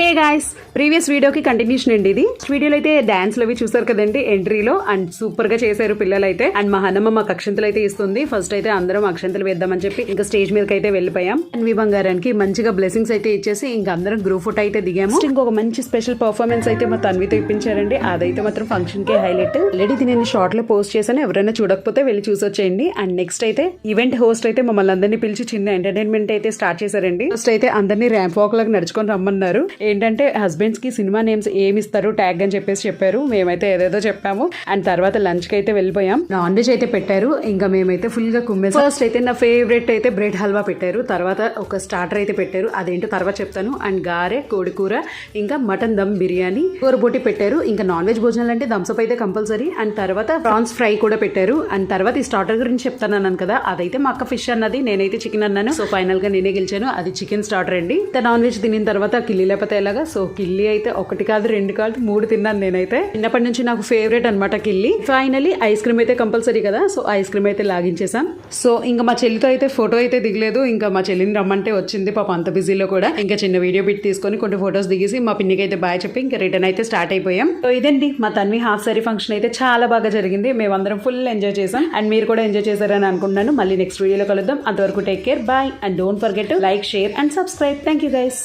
Hey guys, previous వీడియోకి continuation అండి ఇది. వీడియోలో అయితే డాన్స్లు అవి చూసారు కదండి ఎంట్రీలో, అండ్ సూపర్ గా చేశారు పిల్లలు అయితే. అండ్ మా హన్నమ్మ మాకు అక్షంతలు అయితే ఇస్తుంది. ఫస్ట్ అయితే అందరం అక్షంతలు వేద్దామని చెప్పి ఇంకా స్టేజ్ మీదకి అయితే వెళ్ళిపోయాం. అండ్ మీ బంగారానికి మంచిగా బ్లెస్సింగ్స్ అయితే ఇచ్చేసి ఇంకా అందరం గ్రూప్ ఫోటో అయితే దిగాము. ఇంకొక మంచి స్పెషల్ పర్ఫార్మెన్స్ అయితే మా తన్వితో ఇప్పించారండి. అదైతే మాత్రం ఫంక్షన్ కే హైలైట్. ఆల్రెడీ నేను షార్ట్ లో పోస్ట్ చేశాను, ఎవరైనా చూడకపోతే వెళ్ళి చూసొచ్చేయండి. అండ్ నెక్స్ట్ అయితే ఈవెంట్ హోస్ట్ అయితే మమ్మల్ని అందరినీ పిలిచి చిన్న ఎంటర్టైన్మెంట్ అయితే స్టార్ట్ చేశారండి. ఫస్ట్ అయితే అందరినీ ర్యాంప్ వాక్ లాగా నడుచుకొని రమ్మన్నారు. ఏంటంటే హస్బెండ్స్ కి సినిమా నేమ్స్ ఏమి ఇస్తారు ట్యాగ్ అని చెప్పేసి చెప్పారు. మేమైతే ఏదేదో చెప్పాము. అండ్ తర్వాత లంచ్ కి అయితే వెళ్ళిపోయాం. నాన్ వెజ్ అయితే పెట్టారు. ఇంకా మేమైతే ఫుల్ గా కుమ్మేసాం. ఫస్ట్ అయితే నా ఫేవరెట్ అయితే బ్రెడ్ హల్వా పెట్టారు. తర్వాత ఒక స్టార్టర్ అయితే పెట్టారు, అదేంటో తర్వాత చెప్తాను. అండ్ గారె, కోడి కూర, ఇంకా మటన్ దమ్ బిర్యానీ, కూరబోటి పెట్టారు. ఇంకా నాన్ వెజ్ భోజనాలు అంటే థమ్స్అప్ అయితే కంపల్సరీ. అండ్ తర్వాత ప్రాన్స్ ఫ్రై కూడా పెట్టారు. అండ్ తర్వాత ఈ స్టార్టర్ గురించి చెప్తాను కదా, అదైతే మా అక్క ఫిష్ అన్నది, నేనైతే చికెన్ అన్నాను. సో ఫైనల్ గా నేనే గెలిచాను. అది చికెన్ స్టార్టర్ అండి. నాన్ వెజ్ తినిన తర్వాత కిల్లి లేకపోతే ఎలాగా. సో కిల్లి అయితే ఒకటి కాదు, రెండు కాదు, 3 తిన్నాను నేనైతే. చిన్నప్పటి నుంచి నాకు ఫేవరెట్ అనమాట కిల్లి. ఫైనలీ ఐస్ క్రీమ్ అయితే కంపల్సరీ కదా, సో ఐస్ క్రీమ్ అయితే లాగించేసాం. సో ఇంకా మా చెల్లితో అయితే ఫోటో అయితే దిగలేదు. ఇంకా మా చెల్లిని రమ్మంటే వచ్చింది, పాప అంత బిజీలో కూడా. ఇంకా చిన్న వీడియో బిట్ తీసుకొని కొన్ని ఫొటోస్ దిగేసి మా పిన్నికి అయితే బాయ్ చెప్పి ఇంకా రిటర్న్ అయితే స్టార్ట్ అయిపోయాం. సో ఇదండి మా తన్వి హాఫ్ సారీ ఫంక్షన్ అయితే చాలా బాగా జరిగింది. మేమందరం ఫుల్ ఎంజాయ్ చేసాం. అండ్ మీరు కూడా ఎంజాయ్ చేశారని అనుకుంటున్నాను. మళ్ళీ నెక్స్ట్ వీడియోలో కలుద్దాం. అంతవరకు take care, bye, and don't forget to like, share and subscribe. Thank you guys.